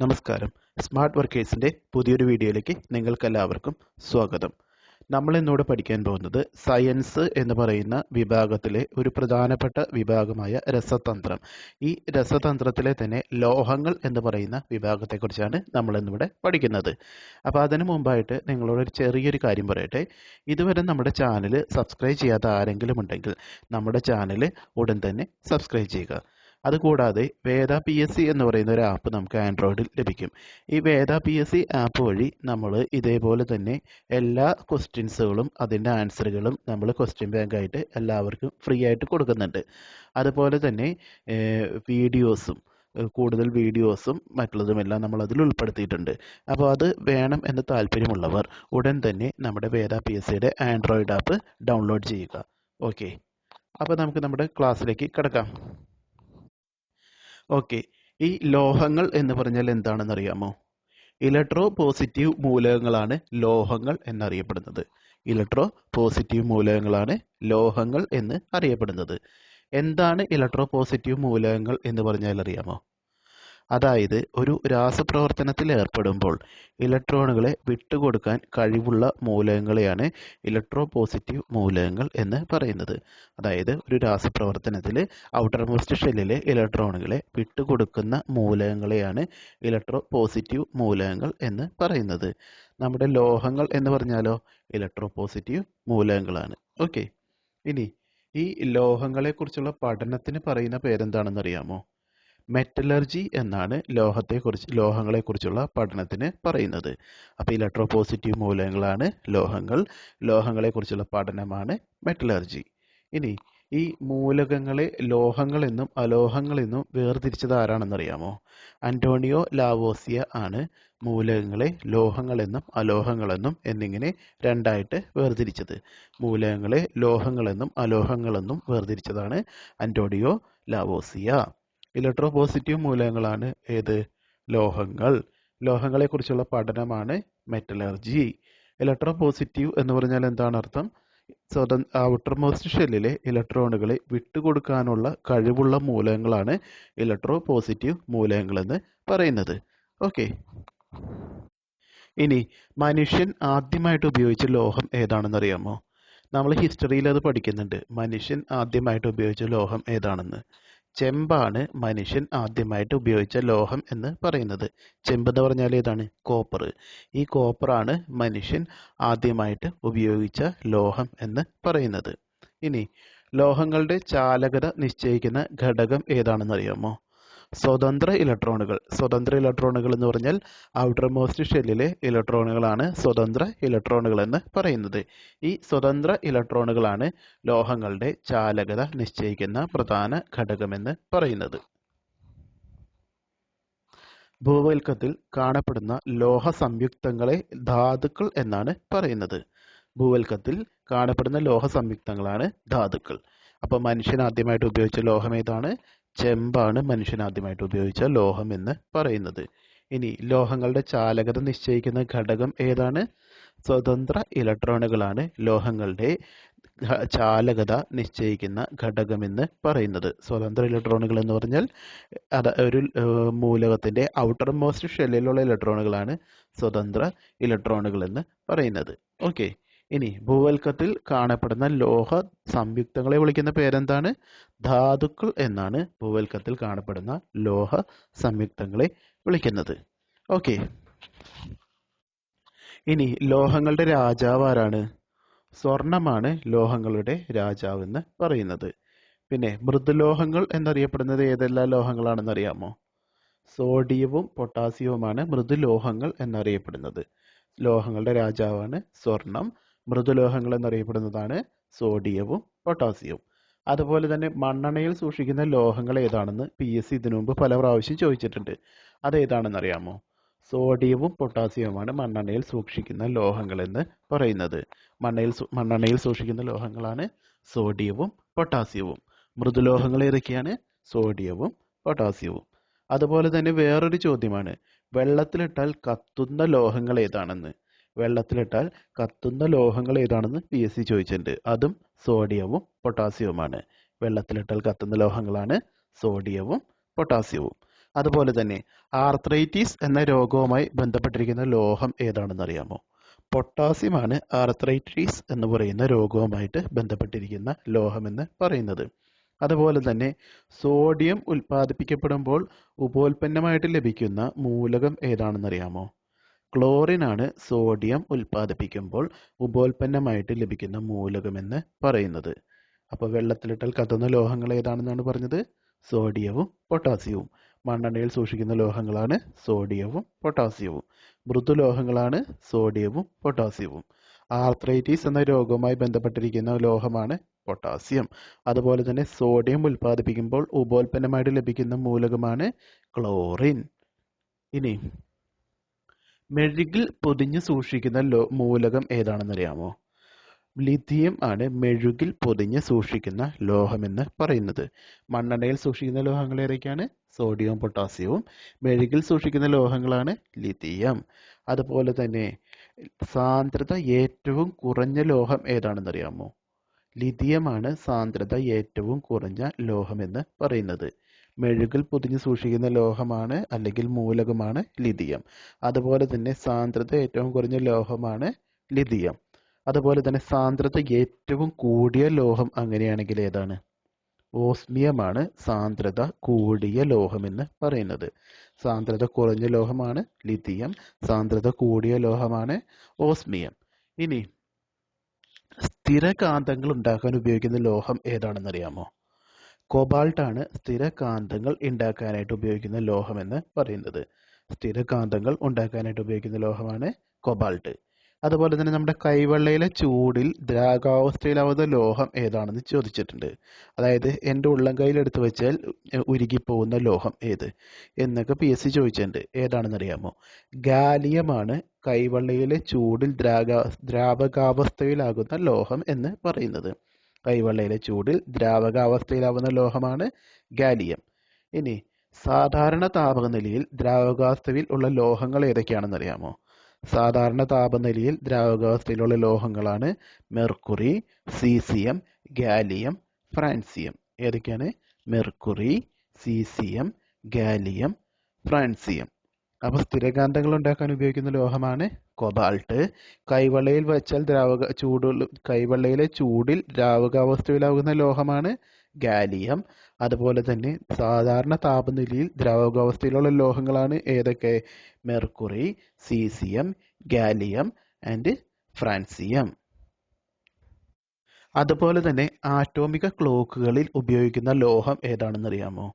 നമസ്കാരം. സ്മാർട്ട് വർക്കേഴ്സിൻ്റെ പുതിയൊരു വീഡിയോയിലേക്ക് നിങ്ങൾക്കെല്ലാവർക്കും സ്വാഗതം. നമ്മൾ ഇന്നിവിടെ പഠിക്കാൻ പോകുന്നത് സയൻസ് എന്ന് പറയുന്ന വിഭാഗത്തിലെ ഒരു പ്രധാനപ്പെട്ട വിഭാഗമായ രസതന്ത്രം. ഈ രസതന്ത്രത്തിലെ തന്നെ ലോഹങ്ങൾ എന്ന് പറയുന്ന വിഭാഗത്തെക്കുറിച്ചാണ് നമ്മൾ ഇന്നിവിടെ പഠിക്കുന്നത്. അപ്പോൾ അതിനു മുമ്പായിട്ട് നിങ്ങളോട് ഒരു ചെറിയൊരു കാര്യം പറയട്ടെ. ഇതുവരെ നമ്മുടെ ചാനൽ സബ്സ്ക്രൈബ് ചെയ്യാത്ത ആരെങ്കിലും ഉണ്ടെങ്കിൽ നമ്മുടെ ചാനൽ ഉടൻ തന്നെ സബ്സ്ക്രൈബ് ചെയ്യുക. അതുകൂടാതെ വേദ PSC എന്ന് പറയുന്ന ഒരു ആപ്പ് നമുക്ക് ആൻഡ്രോയിഡിൽ ലഭിക്കും. ഈ വേദ PSC ആപ്പ് വഴി നമ്മൾ ഇതേപോലെ തന്നെ എല്ലാ ക്വസ്റ്റ്യൻസുകളും അതിൻ്റെ ആൻസറുകളും നമ്മൾ ക്വസ്റ്റ്യൻ ബാങ്ക് ആയിട്ട് എല്ലാവർക്കും ഫ്രീ ആയിട്ട് കൊടുക്കുന്നുണ്ട്. അതുപോലെ തന്നെ വീഡിയോസും കൂടുതൽ വീഡിയോസും മറ്റുള്ളതുമെല്ലാം നമ്മൾ അതിൽ ഉൾപ്പെടുത്തിയിട്ടുണ്ട്. അപ്പോൾ അത് വേണം എന്ന് താല്പര്യമുള്ളവർ ഉടൻ തന്നെ നമ്മുടെ വേദ PSCയുടെ ആൻഡ്രോയിഡ് ആപ്പ് ഡൗൺലോഡ് ചെയ്യുക. ഓക്കെ, അപ്പോൾ നമുക്ക് നമ്മുടെ ക്ലാസ്സിലേക്ക് കിടക്കാം. ഓക്കെ, ഈ ലോഹങ്ങൾ എന്ന് പറഞ്ഞാൽ എന്താണെന്ന് അറിയാമോ? ഇലക്ട്രോ പോസിറ്റീവ് മൂലകങ്ങളാണ് ലോഹങ്ങൾ എന്നറിയപ്പെടുന്നത്. ഇലക്ട്രോ പോസിറ്റീവ് മൂലകങ്ങളാണ് ലോഹങ്ങൾ എന്ന് അറിയപ്പെടുന്നത്. എന്താണ് ഇലക്ട്രോ പോസിറ്റീവ് മൂലകങ്ങൾ എന്ന് പറഞ്ഞാൽ അറിയാമോ? അതായത് ഒരു രാസപ്രവർത്തനത്തിൽ ഏർപ്പെടുമ്പോൾ ഇലക്ട്രോണുകളെ വിട്ടുകൊടുക്കാൻ കഴിവുള്ള മൂലകങ്ങളെയാണ് ഇലക്ട്രോ പോസിറ്റീവ് മൂലകങ്ങൾ എന്ന് പറയുന്നത്. അതായത് ഒരു രാസപ്രവർത്തനത്തിൽ ഔട്ടർ മോസ്റ്റ് ഷെല്ലിലെ ഇലക്ട്രോണുകളെ വിട്ടുകൊടുക്കുന്ന മൂലകങ്ങളെയാണ് ഇലക്ട്രോ പോസിറ്റീവ് മൂലകങ്ങൾ എന്ന് പറയുന്നത്. നമ്മുടെ ലോഹങ്ങൾ എന്ന് പറഞ്ഞാലോ ഇലക്ട്രോ പോസിറ്റീവ് മൂലകങ്ങളാണ്. ഓക്കെ, ഇനി ഈ ലോഹങ്ങളെക്കുറിച്ചുള്ള പഠനത്തിന് പറയുന്ന പേരെന്താണെന്ന് അറിയാമോ? മെറ്റലർജി എന്നാണ് ലോഹങ്ങളെക്കുറിച്ചുള്ള പഠനത്തിന് പറയുന്നത്. അപ്പോൾ ഇലക്ട്രോ പോസിറ്റീവ് മൂലകങ്ങളാണ് ലോഹങ്ങൾ. ലോഹങ്ങളെക്കുറിച്ചുള്ള പഠനമാണ് മെറ്റലർജി. ഇനി ഈ മൂലകങ്ങളെ ലോഹങ്ങളെന്നും അലോഹങ്ങളെന്നും വേർതിരിച്ചത് ആരാണെന്നറിയാമോ? അന്റോണിയോ ലാവോസിയ ആണ് മൂലകങ്ങളെ ലോഹങ്ങളെന്നും അലോഹങ്ങളെന്നും എന്നിങ്ങനെ രണ്ടായിട്ട് വേർതിരിച്ചത്. മൂലകങ്ങളെ ലോഹങ്ങളെന്നും അലോഹങ്ങളെന്നും വേർതിരിച്ചതാണ് അന്റോണിയോ ലാവോസിയ. ഇലക്ട്രോ പോസിറ്റീവ് മൂലകങ്ങളാണ് ഏത്? ലോഹങ്ങൾ. ലോഹങ്ങളെക്കുറിച്ചുള്ള പഠനമാണ് മെറ്റലർജി. ഇലക്ട്രോ പോസിറ്റീവ് എന്ന് പറഞ്ഞാൽ എന്താണ് അർത്ഥം? ഔട്ടർ മോസ്റ്റ് ഷെല്ലിലെ ഇലക്ട്രോണുകളെ വിട്ടുകൊടുക്കാനുള്ള കഴിവുള്ള മൂലകങ്ങളാണ് ഇലക്ട്രോ പോസിറ്റീവ് മൂലകങ്ങൾ എന്ന് പറയുന്നത്. ഓക്കെ, ഇനി മനുഷ്യൻ ആദ്യമായിട്ട് ഉപയോഗിച്ച ലോഹം ഏതാണെന്നറിയാമോ? നമ്മൾ ഹിസ്റ്ററിയിൽ അത് പഠിക്കുന്നുണ്ട്. മനുഷ്യൻ ആദ്യമായിട്ട് ഉപയോഗിച്ച ലോഹം ഏതാണെന്ന്. ചെമ്പാണ് മനുഷ്യൻ ആദ്യമായിട്ട് ഉപയോഗിച്ച ലോഹം എന്ന് പറയുന്നത്. ചെമ്പ് എന്ന് പറഞ്ഞാൽ ഏതാണ്? കോപ്പർ. ഈ കോപ്പറാണ് മനുഷ്യൻ ആദ്യമായിട്ട് ഉപയോഗിച്ച ലോഹം എന്ന് പറയുന്നത്. ഇനി ലോഹങ്ങളുടെ ചാലകത നിശ്ചയിക്കുന്ന ഘടകം ഏതാണെന്ന് അറിയാമോ? സ്വതന്ത്ര ഇലക്ട്രോണുകൾ. സ്വതന്ത്ര ഇലക്ട്രോണുകൾ എന്ന് പറഞ്ഞാൽ ഔട്ടർ മോസ്റ്റ് ഷെല്ലിലെ ഇലക്ട്രോണുകളാണ് സ്വതന്ത്ര ഇലക്ട്രോണുകൾ എന്ന് പറയുന്നത്. ഈ സ്വതന്ത്ര ഇലക്ട്രോണുകളാണ് ലോഹങ്ങളുടെ ചാലകത നിശ്ചയിക്കുന്ന പ്രധാന ഘടകമെന്ന് പറയുന്നത്. ഭൂവൽക്കത്തിൽ കാണപ്പെടുന്ന ലോഹ സംയുക്തങ്ങളെ ധാതുക്കൾ എന്നാണ് പറയുന്നത്. ഭൂവൽക്കത്തിൽ കാണപ്പെടുന്ന ലോഹ സംയുക്തങ്ങളാണ് ധാതുക്കൾ. അപ്പോൾ മനുഷ്യൻ ആദ്യമായിട്ട് ഉപയോഗിച്ച ലോഹം ഏതാണ്? ചെമ്പാണ് മനുഷ്യൻ ആദ്യമായിട്ട് ഉപയോഗിച്ച ലോഹം എന്ന് പറയുന്നത്. ഇനി ലോഹങ്ങളുടെ ചാലകത നിശ്ചയിക്കുന്ന ഘടകം ഏതാണ്? സ്വതന്ത്ര ഇലക്ട്രോണുകളാണ് ലോഹങ്ങളുടെ ചാലകത നിശ്ചയിക്കുന്ന ഘടകമെന്ന് പറയുന്നത്. സ്വതന്ത്ര ഇലക്ട്രോണുകൾ എന്ന് പറഞ്ഞാൽ ഒരു മൂലകത്തിന്റെ ഔട്ടർ മോസ്റ്റ് ഷെല്ലിലുള്ള ഇലക്ട്രോണുകളാണ് സ്വതന്ത്ര ഇലക്ട്രോണുകൾ എന്ന് പറയുന്നത്. ഓക്കെ, ഇനി ഭൂവൽക്കത്തിൽ കാണപ്പെടുന്ന ലോഹ സംയുക്തങ്ങളെ വിളിക്കുന്ന പേരെന്താണ്? ധാതുക്കൾ എന്നാണ് ഭൂവൽക്കത്തിൽ കാണപ്പെടുന്ന ലോഹ സംയുക്തങ്ങളെ വിളിക്കുന്നത്. ഓക്കെ, ഇനി ലോഹങ്ങളുടെ രാജാവ് ആരാണ്? സ്വർണമാണ് ലോഹങ്ങളുടെ രാജാവ് എന്ന് പറയുന്നത്. പിന്നെ മൃദുലോഹങ്ങൾ എന്നറിയപ്പെടുന്നത് ഏതെല്ലാം ലോഹങ്ങളാണെന്ന് അറിയാമോ? സോഡിയവും പൊട്ടാസ്യവുമാണ് മൃദുലോഹങ്ങൾ എന്നറിയപ്പെടുന്നത്. ലോഹങ്ങളുടെ രാജാവാണ് സ്വർണം. മൃദുലോഹങ്ങൾ എന്നറിയപ്പെടുന്നതാണ് സോഡിയവും പൊട്ടാസ്യവും. അതുപോലെ തന്നെ മണ്ണെണ്ണയിൽ സൂക്ഷിക്കുന്ന ലോഹങ്ങൾ ഏതാണെന്ന് PSC ഇതിനു മുമ്പ് പല പ്രാവശ്യം ചോദിച്ചിട്ടുണ്ട്. അതേതാണെന്ന് അറിയാമോ? സോഡിയവും പൊട്ടാസ്യവുമാണ് മണ്ണെണ്ണയിൽ സൂക്ഷിക്കുന്ന ലോഹങ്ങൾ എന്ന് പറയുന്നത്. മണ്ണെണ്ണയിൽ സൂക്ഷിക്കുന്ന ലോഹങ്ങളാണ് സോഡിയവും പൊട്ടാസ്യവും. മൃദുലോഹങ്ങൾ ഏതൊക്കെയാണ്? സോഡിയവും പൊട്ടാസ്യവും. അതുപോലെ തന്നെ വേറൊരു ചോദ്യമാണ്, വെള്ളത്തിലിട്ടാൽ കത്തുന്ന ലോഹങ്ങൾ ഏതാണെന്ന്. വെള്ളത്തിലിട്ടാൽ കത്തുന്ന ലോഹങ്ങൾ ഏതാണെന്ന് PSC ചോദിച്ചിട്ടുണ്ട്. അതും സോഡിയവും പൊട്ടാസ്യവുമാണ്. വെള്ളത്തിലിട്ടാൽ കത്തുന്ന ലോഹങ്ങളാണ് സോഡിയവും പൊട്ടാസ്യവും. അതുപോലെ തന്നെ ആർത്രൈറ്റിസ് എന്ന രോഗവുമായി ബന്ധപ്പെട്ടിരിക്കുന്ന ലോഹം ഏതാണെന്ന് അറിയാമോ? പൊട്ടാസ്യമാണ് ആർത്രൈറ്റിസ് എന്ന് പറയുന്ന രോഗവുമായിട്ട് ബന്ധപ്പെട്ടിരിക്കുന്ന ലോഹമെന്ന് പറയുന്നത്. അതുപോലെ തന്നെ സോഡിയം ഉൽപ്പാദിപ്പിക്കപ്പെടുമ്പോൾ ഉപോൽപ്പന്നമായിട്ട് ലഭിക്കുന്ന മൂലകം ഏതാണെന്നറിയാമോ? ക്ലോറിൻ ആണ് സോഡിയം ഉൽപ്പാദിപ്പിക്കുമ്പോൾ ഉപോൽപ്പന്നമായിട്ട് ലഭിക്കുന്ന മൂലകമെന്ന് പറയുന്നത്. അപ്പോൾ വെള്ളത്തിലിട്ടാൽ കത്തുന്ന ലോഹങ്ങൾ ഏതാണെന്നാണ് പറഞ്ഞത്? സോഡിയവും പൊട്ടാസ്യവും. മണ്ണെണ്ണയിൽ സൂക്ഷിക്കുന്ന ലോഹങ്ങളാണ് സോഡിയവും പൊട്ടാസ്യവും. മൃദുലോഹങ്ങളാണ് സോഡിയവും പൊട്ടാസ്യവും. ആർത്രൈറ്റിസ് എന്ന രോഗവുമായി ബന്ധപ്പെട്ടിരിക്കുന്ന ലോഹമാണ് പൊട്ടാസ്യം. അതുപോലെ തന്നെ സോഡിയം ഉൽപ്പാദിപ്പിക്കുമ്പോൾ ഉപോൽപ്പന്നമായിട്ട് ലഭിക്കുന്ന മൂലകമാണ് ക്ലോറിൻ. ഇനി മെഴുകിൽ പൊതിഞ്ഞ് സൂക്ഷിക്കുന്ന മൂലകം ഏതാണെന്നറിയാമോ? ലിഥിയം ആണ് മെഴുകിൽ പൊതിഞ്ഞ് സൂക്ഷിക്കുന്ന ലോഹമെന്ന് പറയുന്നത്. മണ്ണെണ്ണയിൽ സൂക്ഷിക്കുന്ന ലോഹങ്ങൾ ഏതൊക്കെയാണ്? സോഡിയവും പൊട്ടാസ്യവും. മെഴുകിൽ സൂക്ഷിക്കുന്ന ലോഹങ്ങളാണ് ലിഥിയം. അതുപോലെ തന്നെ സാന്ദ്രത ഏറ്റവും കുറഞ്ഞ ലോഹം ഏതാണെന്നറിയാമോ? ലിഥിയമാണ് സാന്ദ്രത ഏറ്റവും കുറഞ്ഞ ലോഹമെന്ന് പറയുന്നത്. മെഴുകിൽ പൊതിഞ്ഞ് സൂക്ഷിക്കുന്ന ലോഹമാണ് അല്ലെങ്കിൽ മൂലകമാണ് ലിഥിയം. അതുപോലെ തന്നെ സാന്ദ്രത ഏറ്റവും കുറഞ്ഞ ലോഹമാണ് ലിഥിയം. അതുപോലെ തന്നെ സാന്ദ്രത ഏറ്റവും കൂടിയ ലോഹം അങ്ങനെയാണെങ്കിൽ ഏതാണ്? ഓസ്മിയമാണ് സാന്ദ്രത കൂടിയ ലോഹമെന്ന് പറയുന്നത്. സാന്ദ്രത കുറഞ്ഞ ലോഹമാണ് ലിഥിയം. സാന്ദ്രത കൂടിയ ലോഹമാണ് ഓസ്മിയം. ഇനി സ്ഥിരകാന്തങ്ങൾ ഉണ്ടാക്കാൻ ഉപയോഗിക്കുന്ന ലോഹം ഏതാണെന്നറിയാമോ? കൊബാൾട്ട് ആണ് സ്ഥിരകാന്തങ്ങൾ ഉണ്ടാക്കാനായിട്ട് ഉപയോഗിക്കുന്ന ലോഹമെന്ന് പറയുന്നത്. സ്ഥിരകാന്തങ്ങൾ ഉണ്ടാക്കാനായിട്ട് ഉപയോഗിക്കുന്ന ലോഹമാണ് കൊബാൾട്ട്. അതുപോലെ തന്നെ നമ്മുടെ കൈവെള്ളയിലെ ചൂടിൽ ദ്രാവകാവസ്ഥയിലാവുന്ന ലോഹം ഏതാണെന്ന് ചോദിച്ചിട്ടുണ്ട്. അതായത് എൻ്റെ ഉള്ളം കയ്യിൽ എടുത്തു വെച്ചാൽ ഉരുകിപ്പോകുന്ന ലോഹം ഏത് എന്നൊക്കെ PSC ചോദിച്ചിട്ടുണ്ട്. ഏതാണെന്നറിയാമോ? ഗാലിയമാണ് കൈവെള്ളയിലെ ചൂടിൽ ദ്രാവകാവസ്ഥയിലാകുന്ന ലോഹം എന്ന് പറയുന്നത്. കൈവെള്ളയിലെ ചൂടിൽ ദ്രാവകാവസ്ഥയിലാവുന്ന ലോഹമാണ് ഗാലിയം. ഇനി സാധാരണ താപനിലയിൽ ദ്രാവകാവസ്ഥയിൽ ഉള്ള ലോഹങ്ങൾ ഏതൊക്കെയാണെന്നറിയാമോ? സാധാരണ താപനിലയിൽ ദ്രാവകാവസ്ഥയിലുള്ള ലോഹങ്ങളാണ് മെർക്കുറി, സീസിയം, ഗാലിയം, ഫ്രാൻസിയം. ഏതൊക്കെയാണ്? Mercury, caesium, gallium, francium. അപ്പോൾ സ്ഥിരകാന്തങ്ങൾ ഉണ്ടാക്കാൻ ഉപയോഗിക്കുന്ന ലോഹമാണ് കൊബാൾട്ട്. കൈവെള്ളയിൽ വെച്ചാൽ കൈവെള്ളയിലെ ചൂടിൽ ദ്രാവകാവസ്ഥയിലാകുന്ന ലോഹമാണ് ഗാലിയം. അതുപോലെ തന്നെ സാധാരണ താപനിലയിൽ ദ്രാവകാവസ്ഥയിലുള്ള ലോഹങ്ങളാണ് ഏതൊക്കെ? Mercury, caesium, gallium and francium. അതുപോലെ തന്നെ ആറ്റോമിക ക്ലോക്കുകളിൽ ഉപയോഗിക്കുന്ന ലോഹം ഏതാണെന്നറിയാമോ?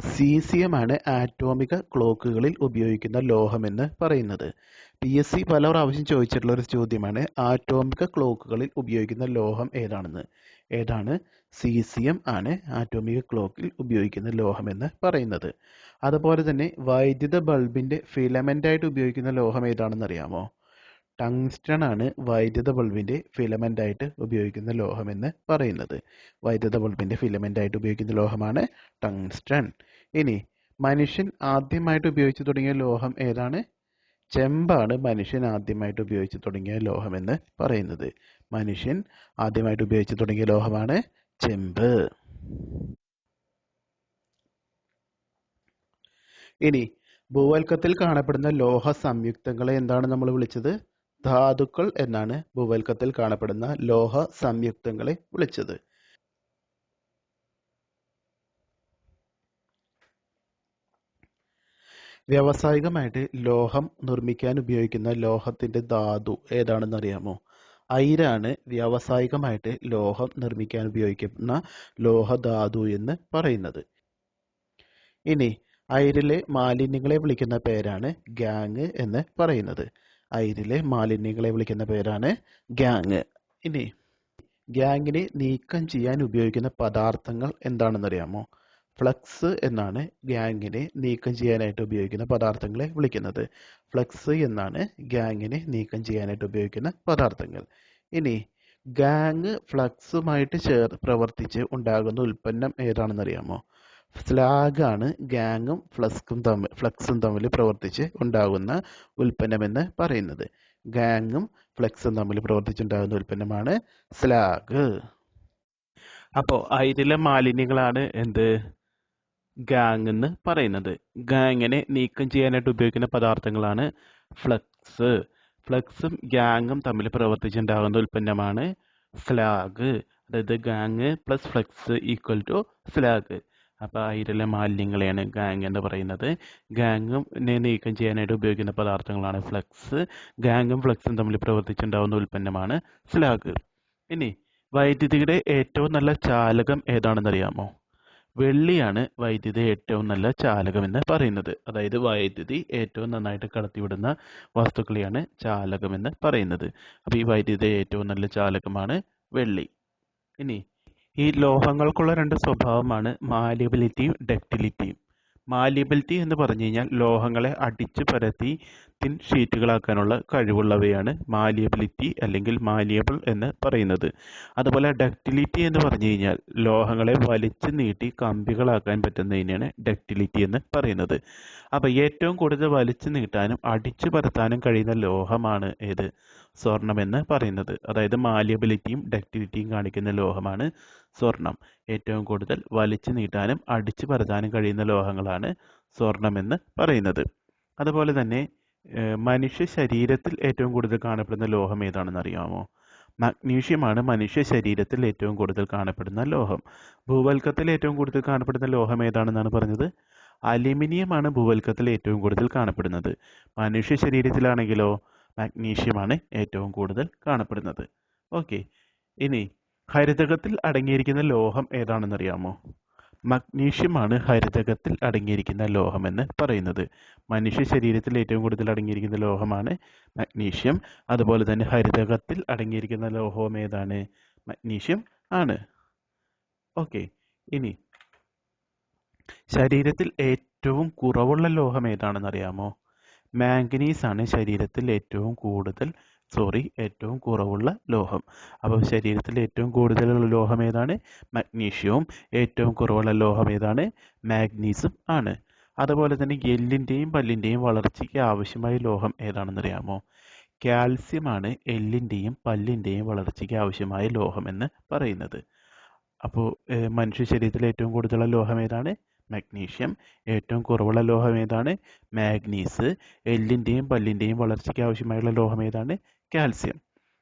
സീസിയമാണ് ആറ്റോമിക ക്ലോക്കുകളിൽ ഉപയോഗിക്കുന്ന ലോഹമെന്ന് പറയുന്നത്. PSC പല പ്രാവശ്യം ചോദിച്ചിട്ടുള്ള ഒരു ചോദ്യമാണ് ആറ്റോമിക ക്ലോക്കുകളിൽ ഉപയോഗിക്കുന്ന ലോഹം ഏതാണെന്ന്. ഏതാണ്? സീസിയം ആണ് ആറ്റോമിക ക്ലോക്കിൽ ഉപയോഗിക്കുന്ന ലോഹമെന്ന് പറയുന്നത്. അതുപോലെ തന്നെ വൈദ്യുത ബൾബിന്റെ ഫിലമെന്റ് ആയിട്ട് ഉപയോഗിക്കുന്ന ലോഹം ഏതാണെന്ന് അറിയാമോ? ടങ്സ്റ്റൺ ആണ് വൈദ്യുത ബൾബിന്റെ ഫിലമെന്റ് ആയിട്ട് ഉപയോഗിക്കുന്ന ലോഹമെന്ന് പറയുന്നത്. വൈദ്യുത ബൾബിന്റെ ഫിലമെന്റ് ആയിട്ട് ഉപയോഗിക്കുന്ന ലോഹമാണ് ടങ്സ്റ്റൺ. ഇനി മനുഷ്യൻ ആദ്യമായിട്ട് ഉപയോഗിച്ചു തുടങ്ങിയ ലോഹം ഏതാണ്? ചെമ്പാണ് മനുഷ്യൻ ആദ്യമായിട്ട് ഉപയോഗിച്ചു തുടങ്ങിയ ലോഹമെന്ന് പറയുന്നത്. മനുഷ്യൻ ആദ്യമായിട്ട് ഉപയോഗിച്ചു തുടങ്ങിയ ലോഹമാണ് ചെമ്പ്. ഇനി ഭൂവൽക്കത്തിൽ കാണപ്പെടുന്ന ലോഹ സംയുക്തങ്ങളെ എന്താണ് നമ്മൾ വിളിച്ചത്? ധാതുക്കൾ എന്നാണ് ഭൂവൽക്കത്തിൽ കാണപ്പെടുന്ന ലോഹ സംയുക്തങ്ങളെ വിളിച്ചത്. വ്യാവസായികമായിട്ട് ലോഹം നിർമ്മിക്കാൻ ഉപയോഗിക്കുന്ന ലോഹത്തിന്റെ ധാതു ഏതാണെന്ന് അറിയാമോ? അയിരാണ് വ്യാവസായികമായിട്ട് ലോഹം നിർമ്മിക്കാൻ ഉപയോഗിക്കുന്ന ലോഹധാതു എന്ന് പറയുന്നത്. ഇനി അയിരിലെ മാലിന്യങ്ങളെ വിളിക്കുന്ന പേരാണ് ഗാങ് എന്ന് പറയുന്നത്. അയിരിലെ മാലിന്യങ്ങളെ വിളിക്കുന്ന പേരാണ് ഗാങ്. ഇനി ഗാങ്ങിനെ നീക്കം ചെയ്യാൻ ഉപയോഗിക്കുന്ന പദാർത്ഥങ്ങൾ എന്താണെന്നറിയാമോ? ഫ്ലക്സ് എന്നാണ് ഗാങ്ങിനെ നീക്കം ചെയ്യാനായിട്ട് ഉപയോഗിക്കുന്ന പദാർത്ഥങ്ങളെ വിളിക്കുന്നത്. ഫ്ലക്സ് എന്നാണ് ഗാങ്ങിനെ നീക്കം ചെയ്യാനായിട്ട് ഉപയോഗിക്കുന്ന പദാർത്ഥങ്ങൾ. ഇനി ഗാങ് ഫ്ലക്സുമായിട്ട് പ്രവർത്തിച്ച് ഉണ്ടാകുന്ന ഉൽപ്പന്നം ഏതാണെന്നറിയാമോ? സ്ലാഗ് ആണ് ഗാങ്ങും ഫ്ലക്സും തമ്മിൽ പ്രവർത്തിച്ച് ഉണ്ടാകുന്ന ഉൽപ്പന്നമെന്ന് പറയുന്നത്. ഗാങ്ങും ഫ്ലക്സും തമ്മിൽ പ്രവർത്തിച്ചുണ്ടാകുന്ന ഉൽപ്പന്നമാണ് സ്ലാഗ്. അപ്പോൾ അയിരിലെ മാലിന്യങ്ങളാണ് എന്ത്? ഗാങ് എന്ന് പറയുന്നത്. ഗാങ്ങിനെ നീക്കം ചെയ്യാനായിട്ട് ഉപയോഗിക്കുന്ന പദാർത്ഥങ്ങളാണ് ഫ്ലക്സ്. ഫ്ലക്സും ഗാങ്ങും തമ്മിൽ പ്രവർത്തിച്ചുണ്ടാകുന്ന ഉൽപ്പന്നമാണ് സ്ലാഗ്. അതായത് gangue plus flux equal to slag. അപ്പോൾ അയിരിലെ മാലിന്യങ്ങളെയാണ് ഗാങ് എന്ന് പറയുന്നത്. ഗാങ്ങിനെ നീക്കം ചെയ്യാനായിട്ട് ഉപയോഗിക്കുന്ന പദാർത്ഥങ്ങളാണ് ഫ്ലക്സ്. ഗാങ്ങും ഫ്ലക്സും തമ്മിൽ പ്രവർത്തിച്ചുണ്ടാകുന്ന ഉൽപ്പന്നമാണ് സ്ലാഗ്. ഇനി വൈദ്യുതിയുടെ ഏറ്റവും നല്ല ചാലകം ഏതാണെന്നറിയാമോ? വെള്ളിയാണ് വൈദ്യുതി ഏറ്റവും നല്ല ചാലകം എന്ന് പറയുന്നത്. അതായത് വൈദ്യുതി ഏറ്റവും നന്നായിട്ട് കടത്തിവിടുന്ന വസ്തുക്കളെയാണ് ചാലകം എന്ന് പറയുന്നത്. അപ്പോൾ ഈ വൈദ്യുതി ഏറ്റവും നല്ല ചാലകമാണ് വെള്ളി. ഇനി ഈ ലോഹങ്ങൾക്കുള്ള രണ്ട് സ്വഭാവമാണ് മാലിയബിലിറ്റിയും ഡക്റ്റിലിറ്റിയും. മാലിയബിലിറ്റി എന്ന് പറഞ്ഞു കഴിഞ്ഞാൽ ലോഹങ്ങളെ അടിച്ചു പരത്തി തിൻ ഷീറ്റുകളാക്കാനുള്ള കഴിവുള്ളവയാണ് മാലിയബിലിറ്റി അല്ലെങ്കിൽ മാലിയബിൾ എന്ന് പറയുന്നത്. അതുപോലെ ഡക്റ്റിലിറ്റി എന്ന് പറഞ്ഞു കഴിഞ്ഞാൽ ലോഹങ്ങളെ വലിച്ചു നീട്ടി കമ്പികളാക്കാൻ പറ്റുന്നതിനാണ് ഡക്റ്റിലിറ്റി എന്ന് പറയുന്നത്. അപ്പോൾ ഏറ്റവും കൂടുതൽ വലിച്ചു നീട്ടാനും അടിച്ചു പരത്താനും കഴിയുന്ന ലോഹമാണ് ഏത്? സ്വർണം എന്ന് പറയുന്നത്. അതായത് മാലിയബിലിറ്റിയും ഡക്റ്റിലിറ്റിയും കാണിക്കുന്ന ലോഹമാണ് സ്വർണം. ഏറ്റവും കൂടുതൽ വലിച്ചു നീട്ടാനും അടിച്ചു പരത്താനും കഴിയുന്ന ലോഹങ്ങളാണ് സ്വർണം എന്ന് പറയുന്നത്. അതുപോലെ തന്നെ മനുഷ്യ ശരീരത്തിൽ ഏറ്റവും കൂടുതൽ കാണപ്പെടുന്ന ലോഹം ഏതാണെന്ന് അറിയാമോ? മഗ്നീഷ്യമാണ് മനുഷ്യ ശരീരത്തിൽ ഏറ്റവും കൂടുതൽ കാണപ്പെടുന്ന ലോഹം. ഭൂവൽക്കത്തിൽ ഏറ്റവും കൂടുതൽ കാണപ്പെടുന്ന ലോഹം ഏതാണെന്നാണ് പറഞ്ഞത്? അലുമിനിയമാണ് ഭൂവൽക്കത്തിൽ ഏറ്റവും കൂടുതൽ കാണപ്പെടുന്നത്. മനുഷ്യ ശരീരത്തിലാണെങ്കിലോ മഗ്നീഷ്യമാണ് ഏറ്റവും കൂടുതൽ കാണപ്പെടുന്നത്. ഓക്കെ, ഇനി ഹരിതകത്തിൽ അടങ്ങിയിരിക്കുന്ന ലോഹം ഏതാണെന്നറിയാമോ? മഗ്നീഷ്യമാണ് ഹരിതകത്തിൽ അടങ്ങിയിരിക്കുന്ന ലോഹം എന്ന് പറയുന്നത്. മനുഷ്യ ശരീരത്തിൽ ഏറ്റവും കൂടുതൽ അടങ്ങിയിരിക്കുന്ന ലോഹമാണ് മഗ്നീഷ്യം. അതുപോലെ തന്നെ ഹരിതകത്തിൽ അടങ്ങിയിരിക്കുന്ന ലോഹം ഏതാണ്? മഗ്നീഷ്യം ആണ്. ഓക്കെ, ഇനി ശരീരത്തിൽ ഏറ്റവും കുറവുള്ള ലോഹം ഏതാണെന്ന് അറിയാമോ? മാംഗനീസ് ആണ് ശരീരത്തിൽ ഏറ്റവും കുറവുള്ള ലോഹം. അപ്പോൾ ശരീരത്തിൽ ഏറ്റവും കൂടുതലുള്ള ലോഹം ഏതാണ്? മഗ്നീഷ്യവും. ഏറ്റവും കുറവുള്ള ലോഹം ഏതാണ്? മാഗ്നീസും ആണ്. അതുപോലെ തന്നെ എല്ലിൻ്റെയും പല്ലിൻ്റെയും വളർച്ചയ്ക്ക് ആവശ്യമായ ലോഹം ഏതാണെന്നറിയാമോ? കാൽസ്യമാണ് എല്ലിൻ്റെയും പല്ലിൻ്റെയും വളർച്ചയ്ക്ക് ആവശ്യമായ ലോഹം എന്ന് പറയുന്നത്. അപ്പോൾ മനുഷ്യ ശരീരത്തിൽ ഏറ്റവും കൂടുതലുള്ള ലോഹം ഏതാണ്? മഗ്നീഷ്യം. ഏറ്റവും കുറവുള്ള ലോഹം ഏതാണ്? മാഗ്നീസ്. എല്ലിൻ്റെയും പല്ലിൻ്റെയും വളർച്ചയ്ക്ക് ആവശ്യമായുള്ള ലോഹം ഏതാണ്? കാൽസ്യം.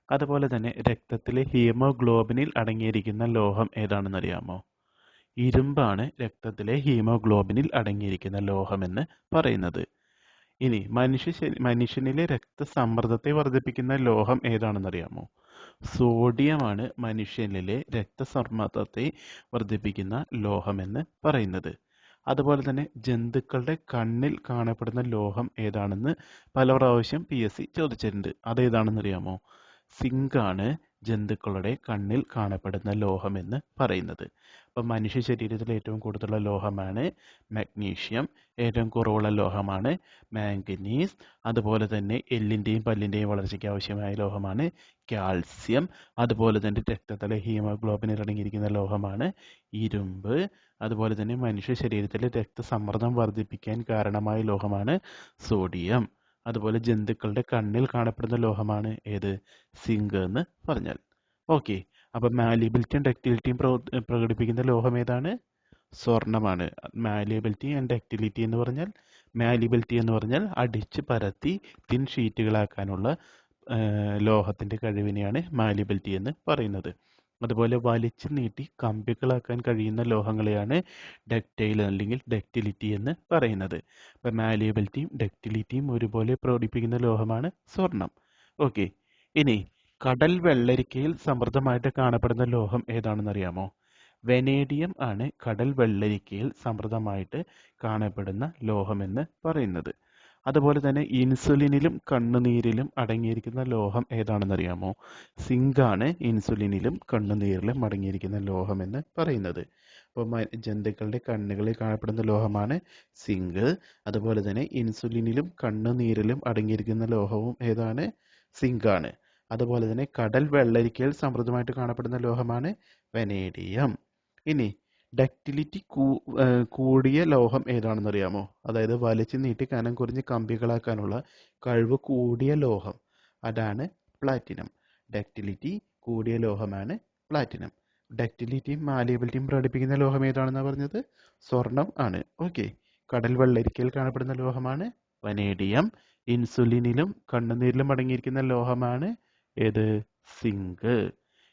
അതുപോലെ തന്നെ രക്തത്തിലെ ഹീമോഗ്ലോബിനിൽ അടങ്ങിയിരിക്കുന്ന ലോഹം ഏതാണെന്നറിയാമോ? ഇരുമ്പാണ് രക്തത്തിലെ ഹീമോഗ്ലോബിനിൽ അടങ്ങിയിരിക്കുന്ന ലോഹം എന്ന് പറയുന്നത്. ഇനി മനുഷ്യനിലെ രക്തസമ്മർദ്ദത്തെ വർദ്ധിപ്പിക്കുന്ന ലോഹം ഏതാണെന്നറിയാമോ? സോഡിയമാണ് മനുഷ്യനിലെ രക്തസമ്മർദ്ദത്തെ വർദ്ധിപ്പിക്കുന്ന ലോഹം എന്ന് പറയുന്നത്. അതുപോലെ തന്നെ ജന്തുക്കളുടെ കണ്ണിൽ കാണപ്പെടുന്ന ലോഹം ഏതാണെന്ന് പല പ്രാവശ്യം PSC ചോദിച്ചിട്ടുണ്ട്. അതേതാണെന്നറിയാമോ? സിങ്കാണ് ജന്തുക്കളുടെ കണ്ണിൽ കാണപ്പെടുന്ന ലോഹം എന്ന് പറയുന്നത്. അപ്പം മനുഷ്യ ശരീരത്തിൽ ഏറ്റവും കൂടുതലുള്ള ലോഹമാണ് മഗ്നീഷ്യം. ഏറ്റവും കുറവുള്ള ലോഹമാണ് മാംഗനീസ്. അതുപോലെ തന്നെ എല്ലിൻ്റെയും പല്ലിൻ്റെയും വളർച്ചയ്ക്ക് ആവശ്യമായ ലോഹമാണ് കാൽസ്യം. അതുപോലെ തന്നെ രക്തത്തിലെ ഹീമോഗ്ലോബിനിൽ അടങ്ങിയിരിക്കുന്ന ലോഹമാണ് ഇരുമ്പ്. അതുപോലെ തന്നെ മനുഷ്യ ശരീരത്തിലെ രക്തസമ്മർദ്ദം വർദ്ധിപ്പിക്കാൻ കാരണമായ ലോഹമാണ് സോഡിയം. അതുപോലെ ജന്തുക്കളുടെ കണ്ണിൽ കാണപ്പെടുന്ന ലോഹമാണ് ഏത്? സിങ്ക് എന്ന് പറഞ്ഞാൽ. ഓക്കെ, അപ്പം മാലിയബിലിറ്റിയും ഡക്റ്റിലിറ്റിയും പ്രകടിപ്പിക്കുന്ന ലോഹം ഏതാണ്? സ്വർണമാണ്. മാലിയബിലിറ്റി ആൻഡ് ഡക്റ്റിലിറ്റി എന്ന് പറഞ്ഞാൽ, മാലിയബിലിറ്റി എന്ന് പറഞ്ഞാൽ അടിച്ച് പരത്തി തിൻ ഷീറ്റുകളാക്കാനുള്ള ലോഹത്തിൻ്റെ കഴിവിനെയാണ് മാലിയബിലിറ്റി എന്ന് പറയുന്നത്. അതുപോലെ വലിച്ചു നീട്ടി കമ്പികളാക്കാൻ കഴിയുന്ന ലോഹങ്ങളെയാണ് ഡക്റ്റൈൽ അല്ലെങ്കിൽ ഡക്റ്റിലിറ്റി എന്ന് പറയുന്നത്. അപ്പം മാലിയബിലിറ്റിയും ഡക്റ്റിലിറ്റിയും ഒരുപോലെ പ്രകടിപ്പിക്കുന്ന ലോഹമാണ് സ്വർണം. ഓക്കെ, ഇനി കടൽ വെള്ളരിക്കയിൽ സമൃദ്ധമായിട്ട് കാണപ്പെടുന്ന ലോഹം ഏതാണെന്നറിയാമോ? വെനേഡിയം ആണ് കടൽ വെള്ളരിക്കയിൽ സമൃദ്ധമായിട്ട് കാണപ്പെടുന്ന ലോഹം എന്ന് പറയുന്നത്. അതുപോലെ തന്നെ ഇൻസുലിനിലും കണ്ണുനീരിലും അടങ്ങിയിരിക്കുന്ന ലോഹം ഏതാണെന്നറിയാമോ? സിങ്കാണ് ഇൻസുലിനിലും കണ്ണുനീരിലും അടങ്ങിയിരിക്കുന്ന ലോഹം എന്ന് പറയുന്നത്. അപ്പോൾ ജന്തുക്കളുടെ കണ്ണുകളിൽ കാണപ്പെടുന്ന ലോഹമാണ് സിങ്ക്. അതുപോലെ തന്നെ ഇൻസുലിനിലും കണ്ണുനീരിലും അടങ്ങിയിരിക്കുന്ന ലോഹവും ഏതാണ്? സിങ്കാണ്. അതുപോലെ തന്നെ കടൽ വെള്ളരിക്കയിൽ സമൃദ്ധമായിട്ട് കാണപ്പെടുന്ന ലോഹമാണ് വെനേഡിയം. ഇനി ഡക്റ്റിലിറ്റി കൂടിയ ലോഹം ഏതാണെന്നറിയാമോ? അതായത് വലിച്ചു നീട്ടി കനം കുറഞ്ഞ് കമ്പികളാക്കാനുള്ള കഴിവ് കൂടിയ ലോഹം, അതാണ് പ്ലാറ്റിനം. ഡക്റ്റിലിറ്റി കൂടിയ ലോഹമാണ് പ്ലാറ്റിനം. ഡക്റ്റിലിറ്റിയും മാലിയബിലിറ്റിയും പ്രകടിപ്പിക്കുന്ന ലോഹം ഏതാണെന്നാണ് പറഞ്ഞത്? സ്വർണം ആണ്. ഓക്കെ. കടൽ വെള്ളരിക്കയിൽ കാണപ്പെടുന്ന ലോഹമാണ് വനേഡിയം. ഇൻസുലിനിലും കണ്ണുനീരിലും അടങ്ങിയിരിക്കുന്ന ലോഹമാണ് ഏത്? സിങ്ക്.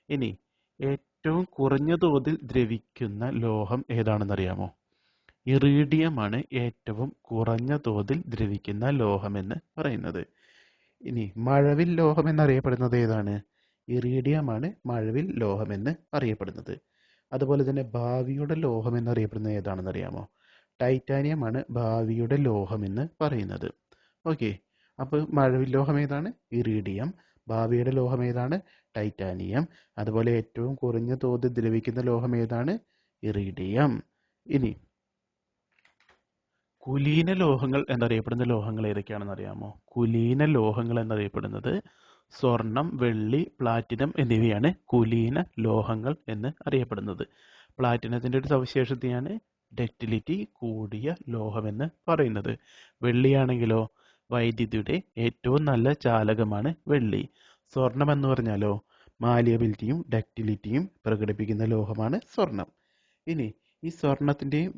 ഇനി ഏറ്റവും കുറഞ്ഞ തോതിൽ ദ്രവിക്കുന്ന ലോഹം ഏതാണെന്നറിയാമോ? ഇറീഡിയമാണ് ഏറ്റവും കുറഞ്ഞ തോതിൽ ദ്രവിക്കുന്ന ലോഹം എന്ന് പറയുന്നത്. ഇനി മഴവിൽ ലോഹം എന്നറിയപ്പെടുന്നത് ഏതാണ്? ഇറീഡിയമാണ് മഴവിൽ ലോഹം എന്ന് അറിയപ്പെടുന്നത്. അതുപോലെ തന്നെ ഭാവിയുടെ ലോഹം എന്നറിയപ്പെടുന്നത് ഏതാണെന്ന് അറിയാമോ? ടൈറ്റാനിയമാണ് ഭാവിയുടെ ലോഹം എന്ന് പറയുന്നത്. ഓക്കെ. അപ്പോൾ മഴവിൽ ലോഹം ഏതാണ്? ഇറീഡിയം. ഭാവിയുടെ ലോഹം ഏതാണ്? ടൈറ്റാനിയം. അതുപോലെ ഏറ്റവും കുറഞ്ഞ തോതിൽ ദ്രവിക്കുന്ന ലോഹം ഏതാണ്? ഇറീഡിയം. ഇനി കുലീന ലോഹങ്ങൾ എന്നറിയപ്പെടുന്ന ലോഹങ്ങൾ ഏതൊക്കെയാണെന്ന് അറിയാമോ? കുലീന ലോഹങ്ങൾ എന്നറിയപ്പെടുന്നത് സ്വർണം, വെള്ളി, പ്ലാറ്റിനം എന്നിവയാണ് കുലീന ലോഹങ്ങൾ എന്ന് അറിയപ്പെടുന്നത്. പ്ലാറ്റിനത്തിന്റെ ഒരു സവിശേഷതയാണ് ഡക്റ്റിലിറ്റി കൂടിയ ലോഹം എന്ന് പറയുന്നത്. വെള്ളിയാണെങ്കിലോ വൈദ്യുതിയുടെ ഏറ്റവും നല്ല ചാലകമാണ് വെള്ളി. സ്വർണം എന്ന് പറഞ്ഞാലോ മാലിയബിലിറ്റിയും ഡക്റ്റിലിറ്റിയും പ്രകടിപ്പിക്കുന്ന ലോഹമാണ് സ്വർണം. ഇനി ഈ സ്വർണത്തിന്റെയും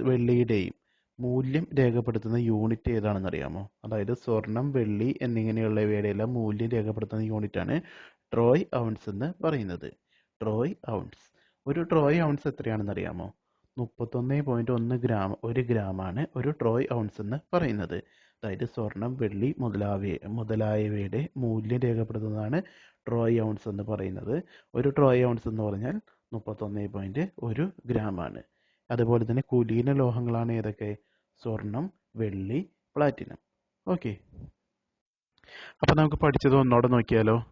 വെള്ളിയുടെയും മൂല്യം രേഖപ്പെടുത്തുന്ന യൂണിറ്റ് ഏതാണെന്ന് അറിയാമോ? അതായത് സ്വർണം, വെള്ളി എന്നിങ്ങനെയുള്ളവയുടെ എല്ലാം മൂല്യം രേഖപ്പെടുത്തുന്ന യൂണിറ്റാണ് ട്രോയ് ഔൺസ് എന്ന് പറയുന്നത്. Troy ounce. ഒരു ട്രോയ് ഔൺസ് എത്രയാണെന്ന് അറിയാമോ? 31.1 ഗ്രാം. 1 ഗ്രാമാണ് ഒരു ട്രോയ് ഔൺസ് എന്ന് പറയുന്നത്. അതായത് സ്വർണം, വെള്ളി മുതലായവയുടെ മൂല്യം രേഖപ്പെടുത്തുന്നതാണ് ട്രോയ് ഔൺസ് എന്ന് പറയുന്നത്. ഒരു ട്രോയ് ഔൺസ് എന്ന് പറഞ്ഞാൽ 31.1 ഗ്രാമാണ്. അതുപോലെ തന്നെ കുലീന ലോഹങ്ങളാണ് ഏതൊക്കെ? സ്വർണം, വെള്ളി, പ്ലാറ്റിനം. ഓക്കെ. അപ്പോൾ നമുക്ക് പഠിച്ചത് ഒന്നോടെ നോക്കിയാലോ?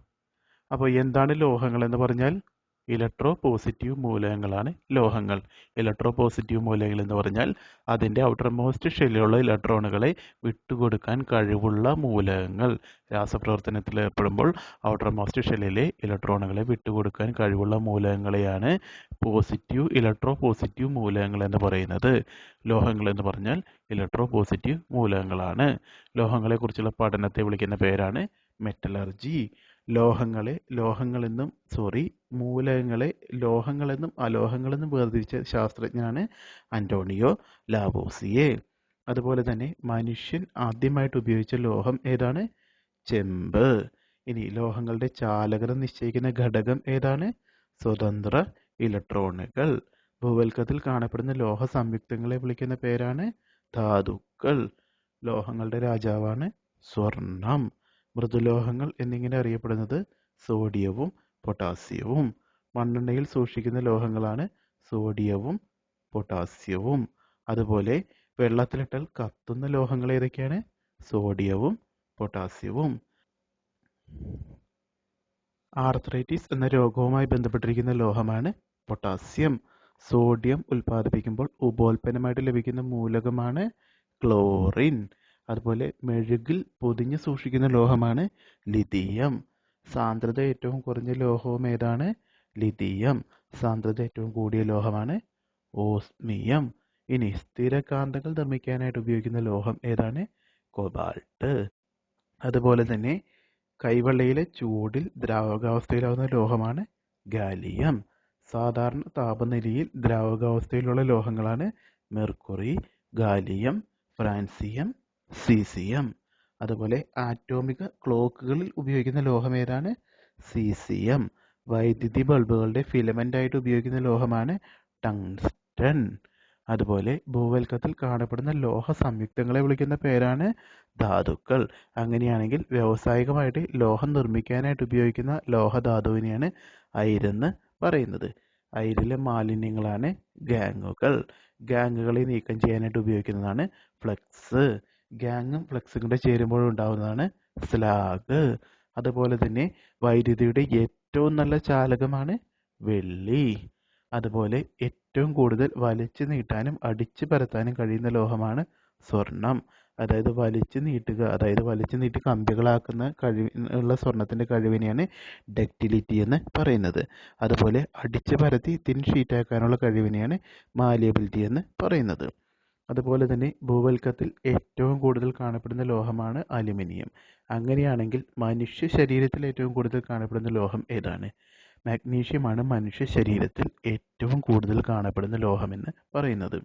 അപ്പോൾ എന്താണ് ലോഹങ്ങൾ എന്ന് പറഞ്ഞാൽ ഇലക്ട്രോ പോസിറ്റീവ് മൂലകങ്ങളാണ് ലോഹങ്ങൾ. ഇലക്ട്രോ പോസിറ്റീവ് മൂലകങ്ങൾ എന്ന് പറഞ്ഞാൽ അതിൻ്റെ ഔട്ടർ മോസ്റ്റ് ഷെല്ലിലുള്ള ഇലക്ട്രോണുകളെ വിട്ടുകൊടുക്കാൻ കഴിവുള്ള മൂലകങ്ങൾ. രാസപ്രവർത്തനത്തിൽ ഏർപ്പെടുമ്പോൾ ഔട്ടർ മോസ്റ്റ് ഷെല്ലിലെ ഇലക്ട്രോണുകളെ വിട്ടുകൊടുക്കാൻ കഴിവുള്ള മൂലകങ്ങളെയാണ് ഇലക്ട്രോ പോസിറ്റീവ് മൂലകങ്ങൾ എന്ന് പറയുന്നത്. ലോഹങ്ങൾ എന്ന് പറഞ്ഞാൽ ഇലക്ട്രോ പോസിറ്റീവ് മൂലകങ്ങളാണ്. ലോഹങ്ങളെക്കുറിച്ചുള്ള പഠനത്തെ വിളിക്കുന്ന പേരാണ് മെറ്റലർജി. മൂലകങ്ങളെ ലോഹങ്ങളെന്നും അലോഹങ്ങളെന്നും വേർതിരിച്ച ശാസ്ത്രജ്ഞനാണ് അന്റോണിയോ ലാവോസിയെ. അതുപോലെ തന്നെ മനുഷ്യൻ ആദ്യമായിട്ട് ഉപയോഗിച്ച ലോഹം ഏതാണ്? ചെമ്പ്. ഇനി ലോഹങ്ങളുടെ ചാലകത നിശ്ചയിക്കുന്ന ഘടകം ഏതാണ്? സ്വതന്ത്ര ഇലക്ട്രോണുകൾ. ഭൂവൽക്കത്തിൽ കാണപ്പെടുന്ന ലോഹ സംയുക്തങ്ങളെ വിളിക്കുന്ന പേരാണ് ധാതുക്കൾ. ലോഹങ്ങളുടെ രാജാവാണ് സ്വർണം. മൃദുലോഹങ്ങൾ എന്നിങ്ങനെ അറിയപ്പെടുന്നത് സോഡിയവും പൊട്ടാസ്യവും. മണ്ണെണ്ണയിൽ സൂക്ഷിക്കുന്ന ലോഹങ്ങളാണ് സോഡിയവും പൊട്ടാസ്യവും. അതുപോലെ വെള്ളത്തിലിട്ടാൽ കത്തുന്ന ലോഹങ്ങൾ ഏതൊക്കെയാണ്? സോഡിയവും പൊട്ടാസ്യവും. ആർത്രൈറ്റിസ് എന്ന രോഗവുമായി ബന്ധപ്പെട്ടിരിക്കുന്ന ലോഹമാണ് പൊട്ടാസ്യം. സോഡിയം ഉൽപ്പാദിപ്പിക്കുമ്പോൾ ഉപോൽപ്പന്നമായിട്ട് ലഭിക്കുന്ന മൂലകമാണ് ക്ലോറിൻ. അതുപോലെ മെഴുകിൽ പൊതിഞ്ഞ് സൂക്ഷിക്കുന്ന ലോഹമാണ് ലിഥിയം. സാന്ദ്രത ഏറ്റവും കുറഞ്ഞ ലോഹവും ഏതാണ്? ലിഥിയം. സാന്ദ്രത ഏറ്റവും കൂടിയ ലോഹമാണ് ഓസ്മിയം. ഇനി സ്ഥിരകാന്തങ്ങൾ നിർമ്മിക്കാനായിട്ട് ഉപയോഗിക്കുന്ന ലോഹം ഏതാണ്? കൊബാൾട്ട്. അതുപോലെ തന്നെ കൈവെള്ളയിലെ ചൂടിൽ ദ്രാവകാവസ്ഥയിലാവുന്ന ലോഹമാണ് ഗാലിയം. സാധാരണ താപനിലയിൽ ദ്രാവകാവസ്ഥയിലുള്ള ലോഹങ്ങളാണ് മെർക്കുറി, ഗാലിയം, ഫ്രാൻസിയം, സീസിയം. അതുപോലെ ആറ്റോമിക ക്ലോക്കുകളിൽ ഉപയോഗിക്കുന്ന ലോഹം ഏതാണ്? സീസിയം. വൈദ്യുതി ബൾബുകളുടെ ഫിലമെന്റ് ആയിട്ട് ഉപയോഗിക്കുന്ന ലോഹമാണ് ടങ്സ്റ്റൺ. അതുപോലെ ഭൂവൽക്കത്തിൽ കാണപ്പെടുന്ന ലോഹ സംയുക്തങ്ങളെ വിളിക്കുന്ന പേരാണ് ധാതുക്കൾ. അങ്ങനെയാണെങ്കിൽ വ്യാവസായികമായിട്ട് ലോഹം നിർമ്മിക്കാനായിട്ട് ഉപയോഗിക്കുന്ന ലോഹധാതുവിനെയാണ് അയിരെന്ന് പറയുന്നത്. അയിരിലെ മാലിന്യങ്ങളാണ് ഗാങ്ങുകൾ. ഗാങ്ങുകളെ നീക്കം ചെയ്യാനായിട്ട് ഉപയോഗിക്കുന്നതാണ് ഫ്ലക്സ്. ഗാങ്ങും ഫ്ലക്സും കൂടെ ചേരുമ്പോൾ ഉണ്ടാവുന്നതാണ് സ്ലാഗ്. അതുപോലെ തന്നെ വൈദ്യുതിയുടെ ഏറ്റവും നല്ല ചാലകമാണ് വെള്ളി. അതുപോലെ ഏറ്റവും കൂടുതൽ വലിച്ചു നീട്ടാനും അടിച്ചു പരത്താനും കഴിയുന്ന ലോഹമാണ് സ്വർണം. അതായത് വലിച്ചു നീട്ടി കമ്പികളാക്കുന്ന കഴിവുള്ള സ്വർണത്തിന്റെ കഴിവിനെയാണ് ഡക്റ്റിലിറ്റി എന്ന് പറയുന്നത്. അതുപോലെ അടിച്ചു പരത്തി തിൻ ഷീറ്റാക്കാനുള്ള കഴിവിനെയാണ് മാലിയബിലിറ്റി എന്ന് പറയുന്നത്. അതുപോലെ തന്നെ ഭൂവൽക്കത്തിൽ ഏറ്റവും കൂടുതൽ കാണപ്പെടുന്ന ലോഹമാണ് അലുമിനിയം. അങ്ങനെയാണെങ്കിൽ മനുഷ്യ ശരീരത്തിൽ ഏറ്റവും കൂടുതൽ കാണപ്പെടുന്ന ലോഹം ഏതാണ്? മാഗ്നീഷ്യമാണ് മനുഷ്യ ശരീരത്തിൽ ഏറ്റവും കൂടുതൽ കാണപ്പെടുന്ന ലോഹമെന്ന് പറയുന്നത്.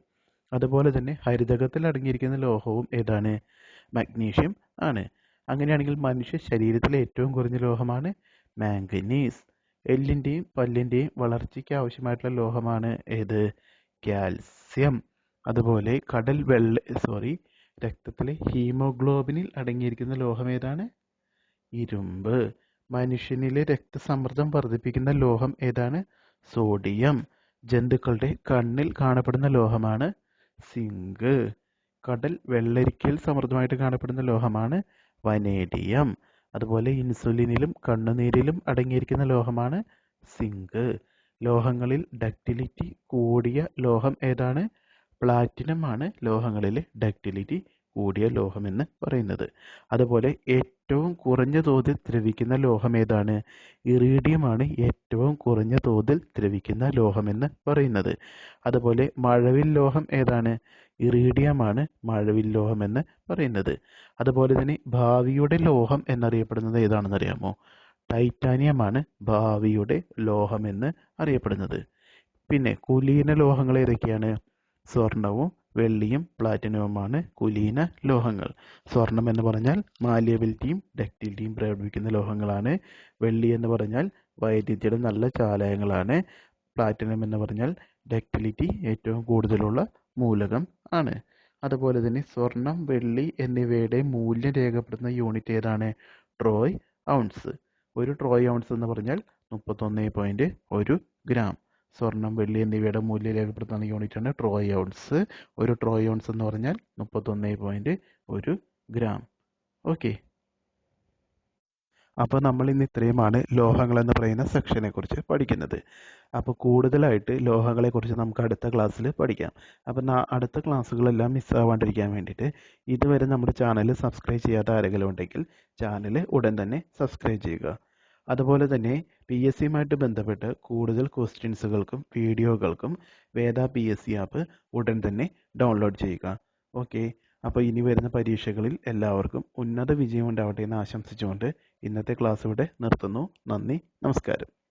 അതുപോലെ തന്നെ ഹരിതകത്തിൽ അടങ്ങിയിരിക്കുന്ന ലോഹവും ഏതാണ്? മഗ്നീഷ്യം ആണ്. അങ്ങനെയാണെങ്കിൽ മനുഷ്യ ശരീരത്തിലെ ഏറ്റവും കുറഞ്ഞ ലോഹമാണ് മാംഗനീസ്. എല്ലിൻ്റെയും പല്ലിൻ്റെയും വളർച്ചയ്ക്ക് ആവശ്യമായിട്ടുള്ള ലോഹമാണ് ഏത്? കാൽസ്യം. അതുപോലെ രക്തത്തിലെ ഹീമോഗ്ലോബിനിൽ അടങ്ങിയിരിക്കുന്ന ലോഹം ഏതാണ്? ഇരുമ്പ്. മനുഷ്യനിലെ രക്തസമ്മർദ്ദം വർദ്ധിപ്പിക്കുന്ന ലോഹം ഏതാണ്? സോഡിയം. ജന്തുക്കളുടെ കണ്ണിൽ കാണപ്പെടുന്ന ലോഹമാണ് സിങ്ക്. കടൽ വെള്ളരിക്കയിൽ സമൃദ്ധമായിട്ട് കാണപ്പെടുന്ന ലോഹമാണ് വനേഡിയം. അതുപോലെ ഇൻസുലിനിലും കണ്ണുനീരിലും അടങ്ങിയിരിക്കുന്ന ലോഹമാണ് സിങ്ക്. ലോഹങ്ങളിൽ ഡക്റ്റിലിറ്റി കൂടിയ ലോഹം ഏതാണ്? പ്ലാറ്റിനം ആണ് ലോഹങ്ങളിൽ ഡക്റ്റിലിറ്റി കൂടിയ ലോഹം എന്ന് പറയുന്നത്. അതുപോലെ ഏറ്റവും കുറഞ്ഞ തോതിൽ ദ്രവിക്കുന്ന ലോഹം ഏതാണ്? ഇറീഡിയം ആണ് ഏറ്റവും കുറഞ്ഞ തോതിൽ ദ്രവിക്കുന്ന ലോഹം എന്ന് പറയുന്നത്. അതുപോലെ മഴവിൽ ലോഹം ഏതാണ്? ഇറീഡിയം ആണ് മഴവിൽ ലോഹം എന്ന് പറയുന്നത്. അതുപോലെ തന്നെ ഭാവിയുടെ ലോഹം എന്നറിയപ്പെടുന്നത് ഏതാണെന്ന് അറിയാമോ? ടൈറ്റാനിയം ആണ് ഭാവിയുടെ ലോഹം എന്ന് അറിയപ്പെടുന്നത്. പിന്നെ കുലീന ലോഹങ്ങൾ ഏതൊക്കെയാണ്? സ്വർണവും വെള്ളിയും പ്ലാറ്റിനവുമാണ് കുലീന ലോഹങ്ങൾ. സ്വർണം എന്ന് പറഞ്ഞാൽ മാലിയബിലിറ്റിയും ഡക്റ്റിലിറ്റിയും പ്രകടിപ്പിക്കുന്ന ലോഹങ്ങളാണ്. വെള്ളി എന്ന് പറഞ്ഞാൽ വൈദ്യുതിയുടെ നല്ല ചാലകങ്ങളാണ്. പ്ലാറ്റിനം എന്ന് പറഞ്ഞാൽ ഡക്റ്റിലിറ്റി ഏറ്റവും കൂടുതലുള്ള മൂലകം ആണ്. അതുപോലെ തന്നെ സ്വർണം, വെള്ളി എന്നിവയുടെ മൂല്യം രേഖപ്പെടുത്തുന്ന യൂണിറ്റ് ഏതാണ്? Troy ounce. ഒരു ട്രോയ് ഔൺസ് എന്ന് പറഞ്ഞാൽ 31.1 ഗ്രാം. സ്വർണം, വെള്ളി എന്നിവയുടെ മൂല്യം രേഖപ്പെടുത്തുന്ന യൂണിറ്റാണ് ട്രോയ് ഔൺസ്. ഒരു ട്രോയ് ഔൺസ് എന്ന് പറഞ്ഞാൽ 31.1 ഗ്രാം. ഓക്കെ. അപ്പോൾ നമ്മൾ ഇന്ന് ഇത്രയുമാണ് ലോഹങ്ങൾ എന്ന് പറയുന്ന സെക്ഷനെ കുറിച്ച് പഠിക്കുന്നത്. അപ്പോൾ കൂടുതലായിട്ട് ലോഹങ്ങളെക്കുറിച്ച് നമുക്ക് അടുത്ത ക്ലാസ്സിൽ പഠിക്കാം. അപ്പോൾ അടുത്ത ക്ലാസ്സുകളെല്ലാം മിസ്സാവാണ്ടിരിക്കാൻ വേണ്ടിയിട്ട് ഇതുവരെ നമ്മുടെ ചാനൽ സബ്സ്ക്രൈബ് ചെയ്യാത്ത ആരെങ്കിലും ഉണ്ടെങ്കിൽ ചാനൽ ഉടൻ തന്നെ സബ്സ്ക്രൈബ് ചെയ്യുക. അതുപോലെ തന്നെ PSCയുമായിട്ട് ബന്ധപ്പെട്ട് കൂടുതൽ ക്വസ്റ്റ്യൻസുകൾക്കും വീഡിയോകൾക്കും വേദ PSC ആപ്പ് ഉടൻ തന്നെ ഡൗൺലോഡ് ചെയ്യുക. ഓക്കെ. അപ്പോൾ ഇനി വരുന്ന പരീക്ഷകളിൽ എല്ലാവർക്കും ഉന്നത വിജയം ഉണ്ടാവട്ടെ എന്ന് ആശംസിച്ചുകൊണ്ട് ഇന്നത്തെ ക്ലാസ് ഇവിടെ നിർത്തുന്നു. നന്ദി, നമസ്കാരം.